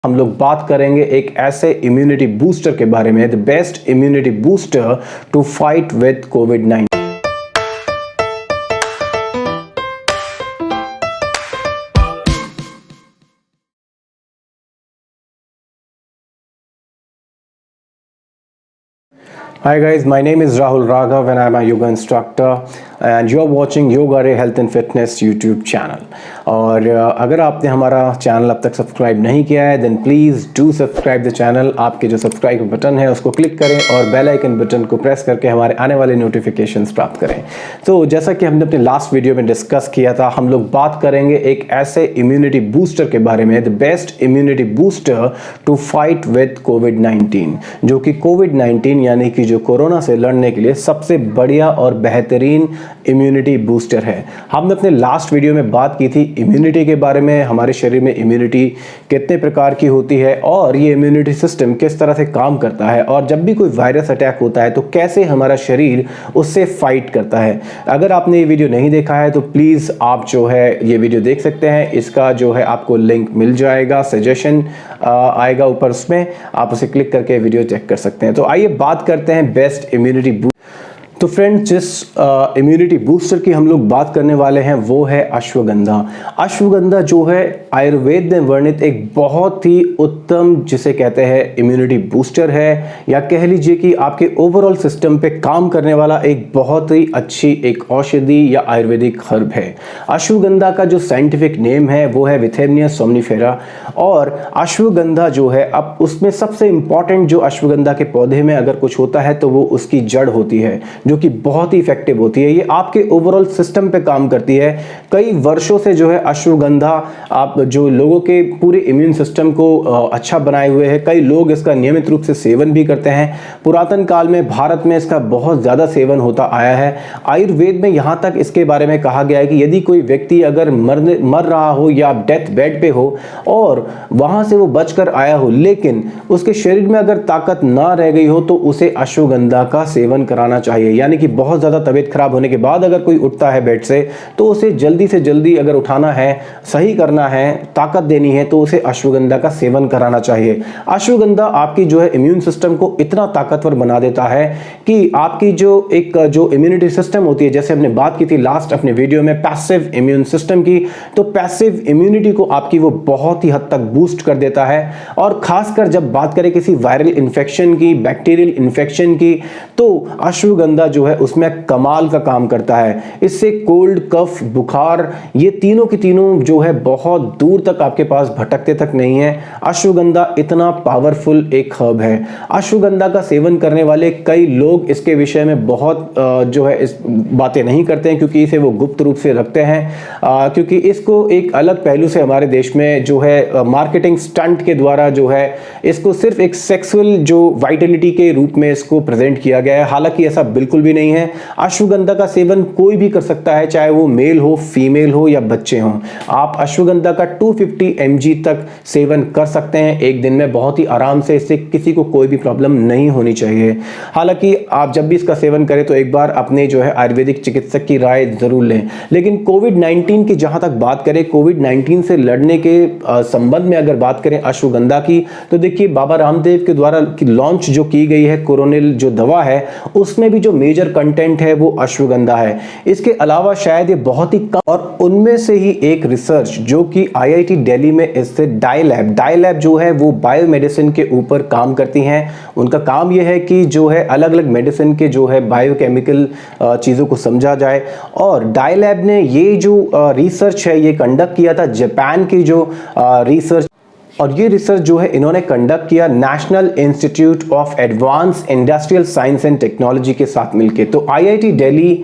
हम लोग बात करेंगे एक ऐसे इम्यूनिटी बूस्टर के बारे में, the best immunity booster to fight with covid. Hi guys, my name is Rahul Raghav and I am a yoga instructor and you are watching Yoga Ray Health and Fitness YouTube channel। और अगर आपने हमारा channel अब तक subscribe नहीं किया है then please do subscribe the channel. आपके जो सब्सक्राइब बटन है उसको क्लिक करें और बेल आइकन बटन को प्रेस करके हमारे आने वाले नोटिफिकेशंस प्राप्त करें। तो जैसा कि हमने अपने लास्ट वीडियो में डिस्कस किया था, हम लोग बात करेंगे एक ऐसे इम्यूनिटी बूस्टर के बारे में, the best immunity booster to fight with कोविड-19, जो कि कोविड-19 यानी कि जो कोरोना से लड़ने के लिए सबसे बढ़िया और बेहतरीन इम्यूनिटी बूस्टर है। हमने अपने लास्ट वीडियो में बात की थी इम्यूनिटी के बारे में, हमारे शरीर में इम्यूनिटी कितने प्रकार की होती है और ये इम्यूनिटी सिस्टम किस तरह से काम करता है, और जब भी कोई वायरस अटैक होता है तो कैसे हमारा शरीर उससे फाइट करता है। अगर आपने ये वीडियो नहीं देखा है तो प्लीज़ आप जो है ये वीडियो देख सकते हैं। इसका जो है आपको लिंक मिल जाएगा, सजेशन आएगा ऊपर, उसमें आप उसे क्लिक करके वीडियो चेक कर सकते हैं। तो आइए बात करते हैं बेस्ट इम्यूनिटी बूस्टर। तो फ्रेंड्स, जिस इम्यूनिटी बूस्टर की हम लोग बात करने वाले हैं वो है अश्वगंधा। अश्वगंधा जो है आयुर्वेद में वर्णित एक बहुत ही उत्तम, जिसे कहते हैं इम्यूनिटी बूस्टर है, या कह लीजिए कि आपके ओवरऑल सिस्टम पे काम करने वाला एक बहुत ही अच्छी एक औषधि या आयुर्वेदिक हर्ब है। अश्वगंधा का जो साइंटिफिक नेम है वो है विथेनिया सोमनिफेरा। और अश्वगंधा जो है, अब उसमें सबसे इंपॉर्टेंट जो अश्वगंधा के पौधे में अगर कुछ होता है तो वो उसकी जड़ होती है, जो कि बहुत ही इफेक्टिव होती है। ये आपके ओवरऑल सिस्टम पे काम करती है। कई वर्षों से जो है अश्वगंधा आप जो लोगों के पूरे इम्यून सिस्टम को अच्छा बनाए हुए है। कई लोग इसका नियमित रूप से सेवन भी करते हैं। पुरातन काल में भारत में इसका बहुत ज़्यादा सेवन होता आया है। आयुर्वेद में यहाँ तक इसके बारे में कहा गया है कि यदि कोई व्यक्ति अगर मर रहा हो या डेथ बेड पे हो और वहाँ से वो बचकर आया हो, लेकिन उसके शरीर में अगर ताकत ना रह गई हो तो उसे अश्वगंधा का सेवन कराना चाहिए। यानी कि बहुत ज़्यादा तबीयत खराब होने के बाद अगर कोई उठता है बेड से तो उसे जल्दी से जल्दी अगर उठाना है, सही करना है, ताकत देनी है, तो उसे अश्वगंधा का सेवन कराना चाहिए। अश्वगंधा आपकी जो है इम्यून सिस्टम को इतना ताकतवर बना देता है कि आपकी जो इम्यूनिटी सिस्टम होती है, जैसे हमने बात की थी लास्ट अपने वीडियो में पैसिव इम्यून सिस्टम की, तो पैसिव इम्यूनिटी को आपकी वो बहुत ही हद तक बूस्ट कर देता है। और खासकर जब बात करें किसी वायरल इन्फेक्शन की, बैक्टीरियल इन्फेक्शन की, तो अश्वगंधा जो है उसमें कमाल का काम करता है। इससे कोल्ड, कफ, बुखार, ये तीनों की तीनों जो है बहुत दूर तक आपके पास भटकते तक नहीं है। अश्वगंधा इतना पावरफुल एक हर्ब है। अश्वगंधा का सेवन करने वाले कई लोग इसके विषय में बहुत जो है इस बातें नहीं करते हैं, क्योंकि इसे वो गुप्त रूप से रखते हैं, क्योंकि इसको एक अलग पहलू से हमारे देश में जो है मार्केटिंग स्टंट के द्वारा जो है इसको सिर्फ एक सेक्सुअल जो वाइटलिटी के रूप में इसको प्रेजेंट किया गया है। हालांकि ऐसा बिल्कुल भी नहीं है। अश्वगंधा का सेवन कोई भी कर सकता है, चाहे वो मेल हो, फीमेल हो या बच्चे हों। आप अश्वगंधा का 250 mg तक सेवन कर सकते हैं एक दिन में बहुत ही आराम से। इससे किसी को कोई भी प्रॉब्लम नहीं होनी चाहिए। हालांकि आप जब भी इसका सेवन करें तो एक बार अपने जो है आयुर्वेदिक चिकित्सक की राय जरूर लें। लेकिन कोविड-19 की जहां तक बात करें, कोविड-19 से लड़ने के संबंध में अगर बात करें अश्वगंधा की, तो देखिए बाबा रामदेव के द्वारा लॉन्च जो की गई है कोरोनिल जो दवा है, उसमें भी जो मेजर कंटेंट है वो अश्वगंधा है। इसके अलावा शायद ये बहुत ही कम, और उनमें से ही एक रिसर्च जो कि आईआईटी दिल्ली में स्थित डाई लैब जो है वो बायोमेडिसिन के ऊपर काम करती हैं। उनका काम ये है कि जो है अलग अलग मेडिसिन के जो है बायोकेमिकल चीज़ों को समझा जाए। और डाई लैब ने ये जो रिसर्च है ये कंडक्ट किया था जापान की जो रिसर्च, और ये रिसर्च जो है इन्होंने कंडक्ट किया national institute of advance industrial science and technology के साथ मिलकर। तो आईआईटी दिल्ली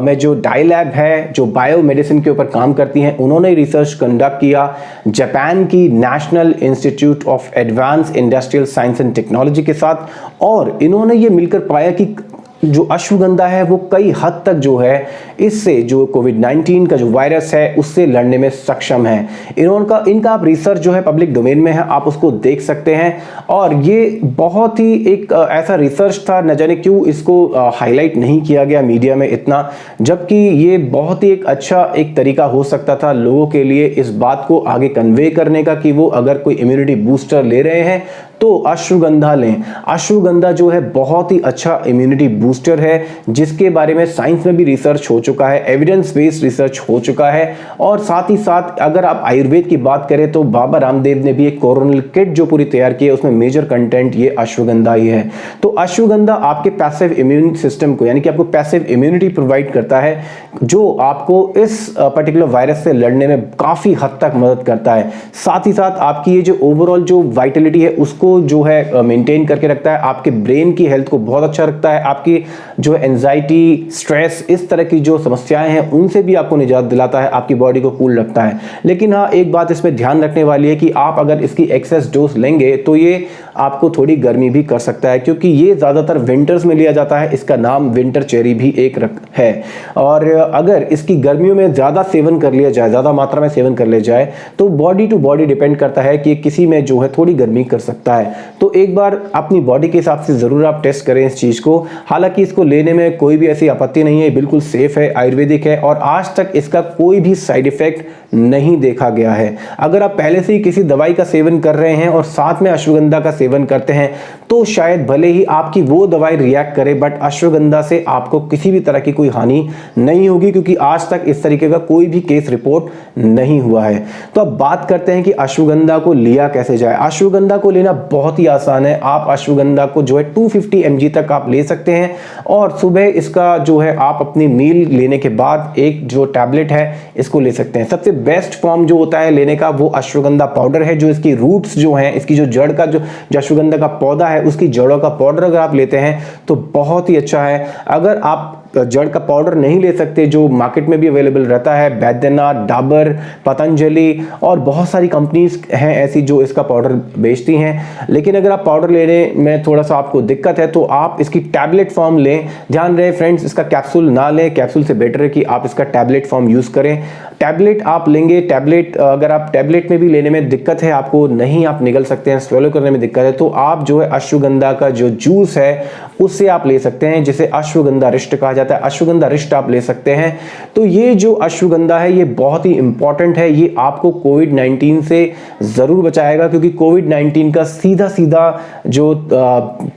में जो डाई लैब है जो बायोमेडिसिन के ऊपर काम करती हैं, उन्होंने रिसर्च कंडक्ट किया जापान की national institute of advance industrial science and technology के साथ। और इन्होंने ये मिलकर पाया कि जो अश्वगंधा है वो कई हद तक जो है इससे जो कोविड-19 का जो वायरस है उससे लड़ने में सक्षम है। इनका आप रिसर्च जो है पब्लिक डोमेन में है, आप उसको देख सकते हैं। और ये बहुत ही एक ऐसा रिसर्च था, न जाने क्यों इसको हाईलाइट नहीं किया गया मीडिया में इतना, जबकि ये बहुत ही एक अच्छा एक तरीका हो सकता था लोगों के लिए इस बात को आगे कन्वे करने का कि वो अगर कोई इम्यूनिटी बूस्टर ले रहे हैं तो अश्वगंधा लें। अश्वगंधा जो है बहुत ही अच्छा इम्यूनिटी बूस्टर है, जिसके बारे में साइंस में भी रिसर्च हो चुका है, एविडेंस बेस्ड रिसर्च हो चुका है। और साथ ही साथ अगर आप आयुर्वेद की बात करें तो बाबा रामदेव ने भी एक कोरोनल किट जो पूरी तैयार की है, उसमें मेजर कंटेंट ये अश्वगंधा ही है। तो अश्वगंधा आपके पैसिव इम्यून सिस्टम को, यानी कि आपको पैसिव इम्यूनिटी प्रोवाइड करता है, जो आपको इस पर्टिकुलर वायरस से लड़ने में काफी हद तक मदद करता है। साथ ही साथ आपकी ये जो ओवरऑल जो वाइटलिटी है उसको जो है मेंटेन करके रखता है, आपके ब्रेन की हेल्थ को बहुत अच्छा रखता है, आपकी जो एंजाइटी, स्ट्रेस, इस तरह की जो समस्याएं हैं उनसे भी आपको निजात दिलाता है, आपकी बॉडी को कूल रखता है। लेकिन हाँ, एक बात इसमें ध्यान रखने वाली है कि आप अगर इसकी एक्सेस डोज लेंगे तो ये आपको थोड़ी गर्मी भी कर सकता है, क्योंकि ये ज्यादातर विंटर्स में लिया जाता है। इसका नाम विंटर चेरी भी एक है। और अगर इसकी गर्मियों में ज्यादा सेवन कर लिया जाए, ज्यादा मात्रा में सेवन कर लिया जाए, तो बॉडी टू बॉडी डिपेंड करता है कि किसी में जो है थोड़ी गर्मी कर सकता है। तो एक बार अपनी बॉडी के हिसाब से जरूर आप टेस्ट करें इस चीज को। हालांकि इसको लेने में कोई भी ऐसी आपत्ति नहीं है, बिल्कुल सेफ है, आयुर्वेदिक है और आज तक इसका कोई भी साइड इफेक्ट नहीं देखा गया है। अगर आप पहले से ही किसी दवाई का सेवन कर रहे हैं और साथ में अश्वगंधा का सेवन करते हैं तो शायद भले ही आपकी वो दवाई रिएक्ट करे, बट अश्वगंधा से आपको किसी भी तरह की कोई हानि नहीं होगी, क्योंकि आज तक इस तरीके का कोई भी केस रिपोर्ट नहीं हुआ है। तो अब बात करते हैं कि अश्वगंधा को लिया कैसे जाए। अश्वगंधा को लेना बहुत ही आसान है। आप अश्वगंधा को जो है 250 mg तक आप ले सकते हैं और सुबह इसका जो है आप अपनी मील लेने के बाद एक जो टैबलेट है इसको ले सकते हैं। सबसे बेस्ट फॉर्म जो होता है लेने का वो अश्वगंधा पाउडर है, जो इसकी रूट्स जो हैं, इसकी जो जड़ का जो अश्वगंधा का पौधा है उसकी जड़ों का पाउडर अगर आप लेते हैं तो बहुत ही अच्छा है। अगर आप जड़ का पाउडर नहीं ले सकते, जो मार्केट में भी अवेलेबल रहता है, बैद्यनाथ, डाबर, पतंजलि और बहुत सारी कंपनीज हैं ऐसी जो इसका पाउडर बेचती हैं, लेकिन अगर आप पाउडर लेने में थोड़ा सा आपको दिक्कत है तो आप इसकी टैबलेट फॉर्म लें। ध्यान रहे फ्रेंड्स, इसका कैप्सूल ना लें, कैप्सूल से बेटर है कि आप इसका टैबलेट फॉर्म यूज करें। टैबलेट आप लेंगे, टैबलेट अगर आप टैबलेट में भी लेने में दिक्कत है, आपको नहीं आप निगल सकते हैं, स्वेलो करने में दिक्कत है, तो आप जो है अश्वगंधा का जो जूस है उससे आप ले सकते हैं, जिसे अश्वगंधा रिष्ट कहा जाता है। अश्वगंधा रिष्ट आप ले सकते हैं। तो ये जो अश्वगंधा है ये बहुत ही इंपॉर्टेंट है, ये आपको कोविड-19 से जरूर बचाएगा, क्योंकि कोविड-19 का सीधा सीधा जो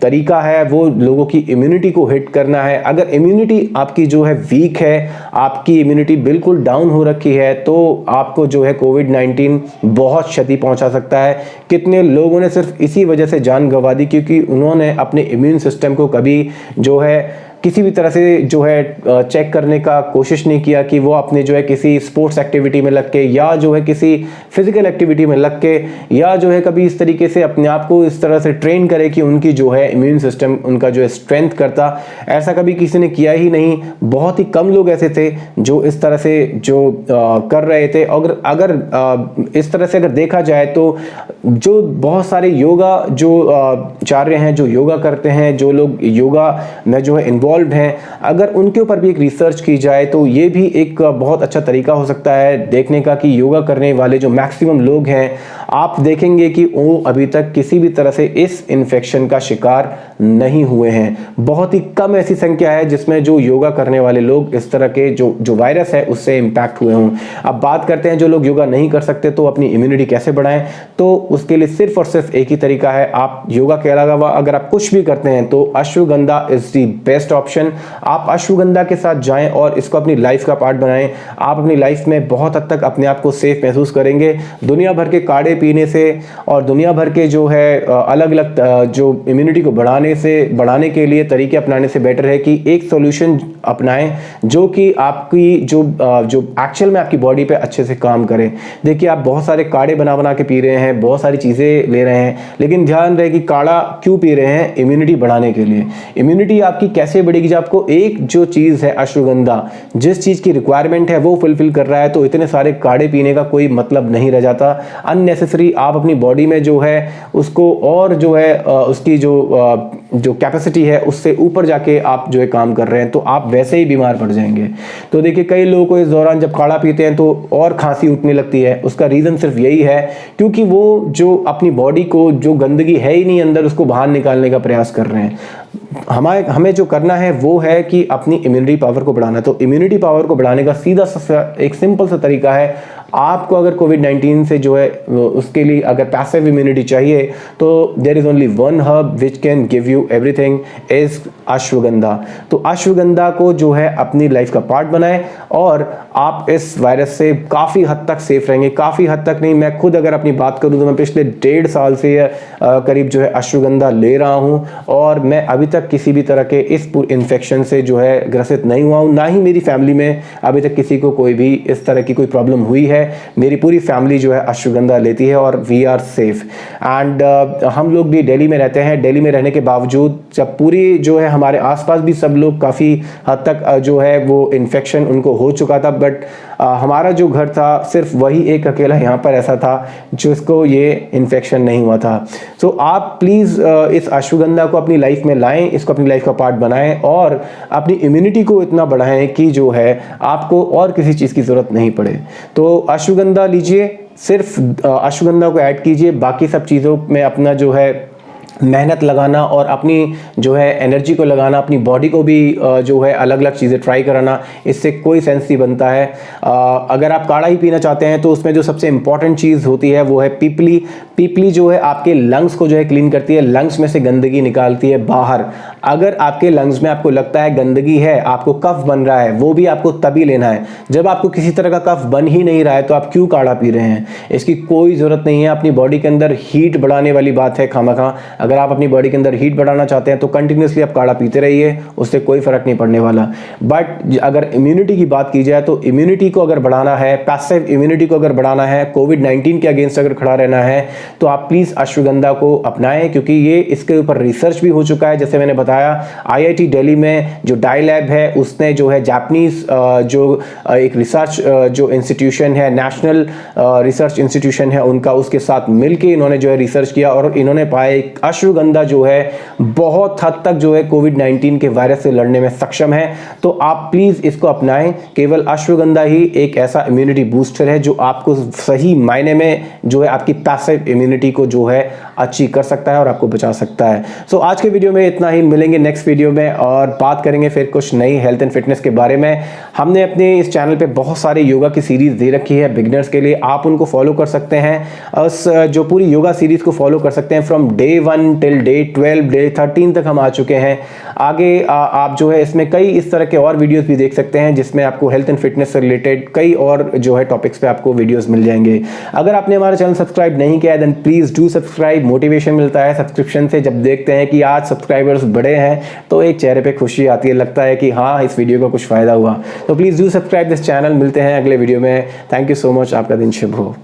तरीका है वो लोगों की इम्यूनिटी को हिट करना है। अगर इम्यूनिटी आपकी जो है वीक है, आपकी इम्यूनिटी बिल्कुल डाउन हो रखी है, तो आपको जो है कोविड-19 बहुत क्षति पहुंचा सकता है। कितने लोगों ने सिर्फ इसी वजह से जान गंवा दी क्योंकि उन्होंने अपने इम्यून सिस्टम को कभी जो है किसी भी तरह से जो है चेक करने का कोशिश नहीं किया कि वो अपने जो है किसी स्पोर्ट्स एक्टिविटी में लग के या जो है किसी फिजिकल एक्टिविटी में लग के या जो है कभी इस तरीके से अपने आप को इस तरह से ट्रेन करे कि उनकी जो है इम्यून सिस्टम उनका जो है स्ट्रेंथ करता। ऐसा कभी किसी ने किया ही नहीं। बहुत ही कम लोग ऐसे थे जो इस तरह से जो कर रहे थे। अगर इस तरह से अगर देखा जाए तो जो बहुत सारे योगा जो आचार्य हैं, जो योगा करते हैं, जो लोग योगा में जो है इन्वॉल्व हैं, अगर उनके ऊपर भी एक रिसर्च की जाए तो ये भी एक बहुत अच्छा तरीका हो सकता है देखने का कि योगा करने वाले जो मैक्सिमम लोग हैं, आप देखेंगे कि वो अभी तक किसी भी तरह से इस इन्फेक्शन का शिकार नहीं हुए हैं। बहुत ही कम ऐसी संख्या है जिसमें जो योगा करने वाले लोग इस तरह के जो वायरस है उससे इंपैक्ट हुए हों। अब बात करते हैं जो लोग योगा नहीं कर सकते तो अपनी इम्यूनिटी कैसे बढ़ाएं। तो उसके लिए सिर्फ और सिर्फ एक ही तरीका है, आप योगा के अलावा अगर आप कुछ भी करते हैं तो ashwagandha is the best option. आप अश्वगंधा के साथ जाएं और इसको अपनी लाइफ का पार्ट बनाएं। आप अपनी लाइफ में बहुत हद तक अपने आप को सेफ महसूस करेंगे। दुनिया भर के काढ़े पीने से और दुनिया भर के जो है अलग अलग जो इम्यूनिटी को बढ़ाने के लिए तरीके अपनाने से बेटर है कि एक सॉल्यूशन अपनाएं जो कि आपकी जो एक्चुअल में आपकी बॉडी पे अच्छे से काम करे। देखिए, आप बहुत सारे काढ़े बना के पी रहे हैं, बहुत सारी चीजें ले रहे हैं, लेकिन ध्यान रहे कि काढ़ा क्यों पी रहे हैं? इम्यूनिटी बढ़ाने के लिए। इम्यूनिटी आपकी कैसे पड़ेगी जब आपको एक जो चीज़ है अश्वगंधा, जिस चीज़ की रिक्वायरमेंट है वो फुलफिल कर रहा है, तो इतने सारे काढ़े पीने का कोई मतलब नहीं रह जाता। अननेसेसरी आप अपनी बॉडी में जो है उसको और जो है उसकी जो कैपेसिटी है उससे ऊपर जाके आप जो है काम कर रहे हैं, तो आप वैसे ही बीमार पड़ जाएंगे। तो देखिए कई लोगों को इस दौरान जब काढ़ा पीते हैं तो और खांसी उठने लगती है। उसका रीज़न सिर्फ यही है क्योंकि वो जो अपनी बॉडी को जो गंदगी है ही नहीं अंदर, उसको बाहर निकालने का प्रयास कर रहे हैं। हमें जो करना है वो है कि अपनी इम्यूनिटी पावर को बढ़ाना। तो इम्यूनिटी पावर को बढ़ाने का सीधा सा एक सिंपल सा तरीका है, आपको अगर कोविड-19 से जो है उसके लिए अगर पैसिव इम्यूनिटी चाहिए तो there is only one herb which can give you everything, is ashwagandha. तो अश्वगंधा को जो है अपनी लाइफ का पार्ट बनाएं और आप इस वायरस से काफ़ी हद तक सेफ रहेंगे। काफ़ी हद तक नहीं, मैं खुद अगर अपनी बात करूं तो मैं पिछले 1.5 साल से करीब जो है अश्वगंधा ले रहा हूं और मैं अभी तक किसी भी तरह के इस इन्फेक्शन से जो है ग्रसित नहीं हुआ हूं, ना ही मेरी फैमिली में अभी तक किसी को कोई भी इस तरह की कोई प्रॉब्लम हुई है। मेरी पूरी फैमिली जो है अश्वगंधा लेती है और वी आर सेफ। एंड हम लोग भी दिल्ली में रहते हैं। दिल्ली में रहने के बावजूद जब पूरी जो है हमारे आसपास भी सब लोग काफ़ी हद तक जो है वो इन्फेक्शन उनको हो चुका था, बट हमारा जो घर था सिर्फ वही एक अकेला यहाँ पर ऐसा था जिसको ये इन्फेक्शन नहीं हुआ था। सो आप प्लीज़ इस अश्वगंधा को अपनी लाइफ में लाएं, इसको अपनी लाइफ का पार्ट बनाएं और अपनी इम्यूनिटी को इतना बढ़ाएं कि जो है आपको और किसी चीज़ की ज़रूरत नहीं पड़े। तो अश्वगंधा लीजिए, सिर्फ अश्वगंधा को ऐड कीजिए, बाकी सब चीज़ों में अपना जो है मेहनत लगाना और अपनी जो है एनर्जी को लगाना, अपनी बॉडी को भी जो है अलग अलग चीज़ें ट्राई कराना, इससे कोई सेंस नहीं बनता है। अगर आप काढ़ा ही पीना चाहते हैं तो उसमें जो सबसे इंपॉर्टेंट चीज़ होती है वो है पीपली। पीपली जो है आपके लंग्स को जो है क्लीन करती है, लंग्स में से गंदगी निकालती है बाहर। अगर आपके लंग्स में आपको लगता है गंदगी है, आपको कफ बन रहा है, वो भी आपको तभी लेना है जब आपको किसी तरह का कफ बन ही नहीं रहा है। तो आप क्यों काढ़ा पी रहे हैं? इसकी कोई ज़रूरत नहीं है। अपनी बॉडी के अंदर हीट बढ़ाने वाली बात है खामखा। अगर आप अपनी बॉडी के अंदर हीट बढ़ाना चाहते हैं तो कंटिन्यूसली आप काढ़ा पीते रहिए, उससे कोई फर्क नहीं पड़ने वाला। बट अगर इम्यूनिटी की बात की जाए तो इम्यूनिटी को अगर बढ़ाना है, पैसिव इम्यूनिटी को अगर बढ़ाना है, कोविड-19 के अगेंस्ट अगर खड़ा रहना है, तो आप प्लीज़ अश्वगंधा को अपनाएं, क्योंकि ये इसके ऊपर रिसर्च भी हो चुका है। जैसे मैंने बताया IIT दिल्ली में जो डाई लैब है उसने जो है जापानीज जो एक रिसर्च जो इंस्टीट्यूशन है, नेशनल रिसर्च इंस्टीट्यूशन है उनका, उसके साथ मिलके इन्होंने जो है रिसर्च किया और इन्होंने पाया अश्वगंधा जो है बहुत हद तक जो है कोविड-19 के वायरस से लड़ने में सक्षम है। तो आप प्लीज इसको अपनाएं। केवल अश्वगंधा ही एक ऐसा इम्यूनिटी बूस्टर है जो आपको सही मायने में जो है आपकी पैसिव इम्यूनिटी को जो है अच्छी कर सकता है और आपको बचा सकता है। सो आज के वीडियो में इतना ही, मिलेंगे नेक्स्ट वीडियो में और बात करेंगे फिर कुछ नई हेल्थ एंड फिटनेस के बारे में। हमने अपने इस चैनल पे बहुत सारे योगा की सीरीज दे रखी है बिगिनर्स के लिए, आप उनको फॉलो कर सकते हैं। उस जो पूरी योगा सीरीज को फॉलो कर सकते हैं from day 1 till day 12, day 13 तक हम आ चुके हैं। आगे आप जो है इसमें कई इस तरह के और वीडियोस भी देख सकते हैं जिसमें आपको हेल्थ एंड फिटनेस से रिलेटेड कई और जो है टॉपिक्स पे आपको वीडियोस मिल जाएंगे। अगर आपने हमारा चैनल सब्सक्राइब नहीं किया है then please do subscribe. Motivation मिलता है सब्सक्रिप्शन से। जब देखते हैं कि आज सब्सक्राइबर्स बढ़े हैं तो एक चेहरे पे खुशी आती है, लगता है कि हाँ इस वीडियो का कुछ फायदा हुआ। तो please do subscribe this channel. मिलते हैं अगले वीडियो में। Thank you so much. आपका दिन शुभ हो।